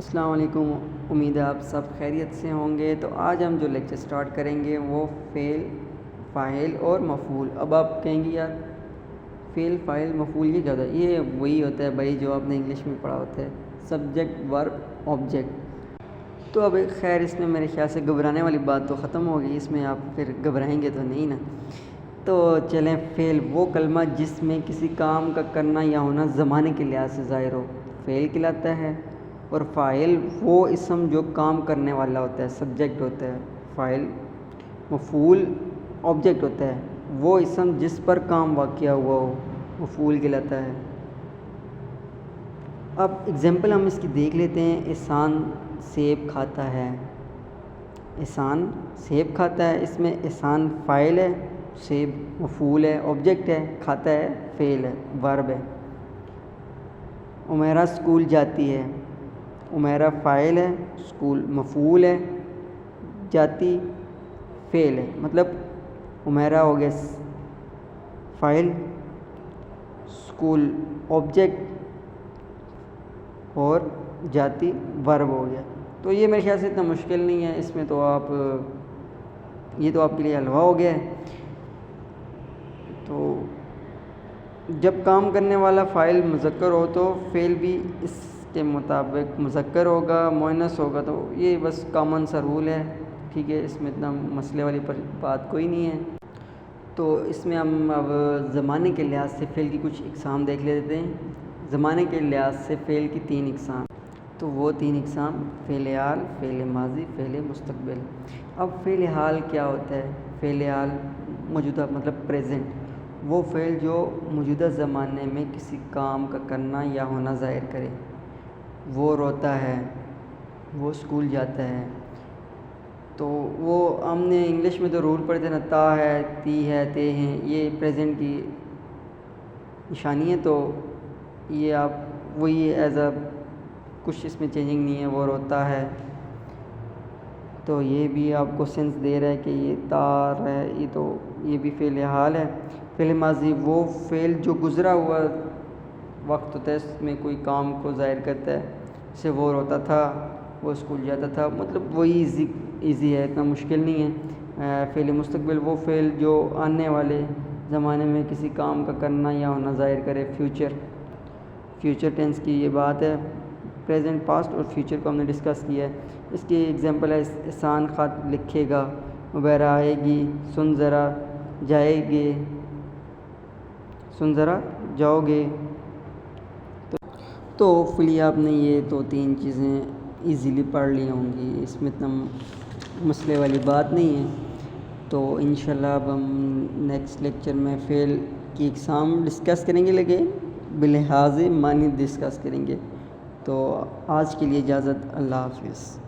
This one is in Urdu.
السلام علیکم، امید ہے آپ سب خیریت سے ہوں گے۔ تو آج ہم جو لیکچر سٹارٹ کریں گے وہ فعل، فاعل اور مفعول۔ اب آپ کہیں گے یار فعل، فاعل، مفعول یہ کیا ہوتا ہے؟ یہ وہی ہوتا ہے بھائی جو آپ نے انگلش میں پڑھا ہوتا ہے، سبجیکٹ، ورب، آبجیکٹ۔ تو اب خیر اس میں میرے خیال سے گھبرانے والی بات تو ختم ہو گئی، اس میں آپ پھر گھبرائیں گے تو نہیں نا۔ تو چلیں، فعل وہ کلمہ جس میں کسی کام کا کرنا یا ہونا زمانے کے لحاظ سے ظاہر ہو، فعل کہلاتا ہے۔ اور فاعل وہ اسم جو کام کرنے والا ہوتا ہے، سبجیکٹ ہوتا ہے فاعل۔ مفعول آبجیکٹ ہوتا ہے، وہ اسم جس پر کام واقع ہوا ہو، مفعول کہلاتا ہے۔ اب اگزامپل ہم اس کی دیکھ لیتے ہیں۔ احسان سیب کھاتا ہے، احسان سیب کھاتا ہے، اس میں احسان فاعل ہے، سیب مفعول ہے، آبجیکٹ ہے، کھاتا ہے فعل ہے، ورب ہے۔ عمیرہ اسکول جاتی ہے، عمیرہ فاعل ہے، اسکول مفعول ہے، جاتی فعل ہے۔ مطلب عمیرہ ہو گیا فاعل، اسکول آبجیکٹ اور جاتی ورب ہو گیا۔ تو یہ میرے خیال سے اتنا مشکل نہیں ہے، اس میں تو یہ تو آپ کے لیے حلوہ ہو گیا ہے۔ تو جب کام کرنے والا فاعل مذکر ہو تو فعل بھی اس کے مطابق مذکر ہوگا، مؤنث ہوگا۔ تو یہ بس کامن سا رول ہے، ٹھیک ہے، اس میں اتنا مسئلے والی بات کوئی نہیں ہے۔ تو اس میں ہم اب زمانے کے لحاظ سے فعل کی کچھ اقسام دیکھ لیتے ہیں۔ زمانے کے لحاظ سے فعل کی 3 اقسام، تو وہ 3 اقسام فعل حال، فعل ماضی، فعل مستقبل۔ اب فعل حال کیا ہوتا ہے؟ فعل حال موجودہ مطلب پریزنٹ، وہ فعل جو موجودہ زمانے میں کسی کام کا کرنا یا ہونا ظاہر کرے۔ وہ روتا ہے، وہ اسکول جاتا ہے۔ تو وہ ہم نے انگلش میں تو رول پڑھے تھے نا، تا ہے، تی ہے، تے ہیں، یہ پریزنٹ کی نشانی ہے۔ تو یہ آپ وہی ایز اے کچھ اس میں چینجنگ نہیں ہے، وہ روتا ہے۔ تو یہ بھی آپ کو سینس دے رہا ہے کہ یہ تار ہے، یہ بھی فعل حال ہے۔ فعل ماضی وہ فعل جو گزرا ہوا وقت ہوتا ہے، اس میں کوئی کام کو ظاہر کرتا ہے، جیسے وہ روتا تھا، وہ اسکول جاتا تھا، مطلب وہی ایزی ہے، اتنا مشکل نہیں ہے۔ فعل مستقبل وہ فعل جو آنے والے زمانے میں کسی کام کا کرنا یا ہونا ظاہر کرے، فیوچر ٹینس کی یہ بات ہے۔ پریزنٹ، پاسٹ اور فیوچر کو ہم نے ڈسکس کیا ہے۔ اس کی ایگزامپل ہے احسان خط لکھے گا، عمیرہ آئے گی، سن ذرا جائے گے، سن ذرا جاؤ گے۔ تو فلی آپ نے یہ تو 3 چیزیں ایزیلی پڑھ لی ہوں گی، اس میں اتنا مسئلے والی بات نہیں ہے۔ تو انشاءاللہ اب ہم نیکسٹ لیکچر میں فعل کی اقسام ڈسکس کریں گے، لیکن بلحاظ معنی ڈسکس کریں گے۔ تو آج کے لیے اجازت، اللہ حافظ۔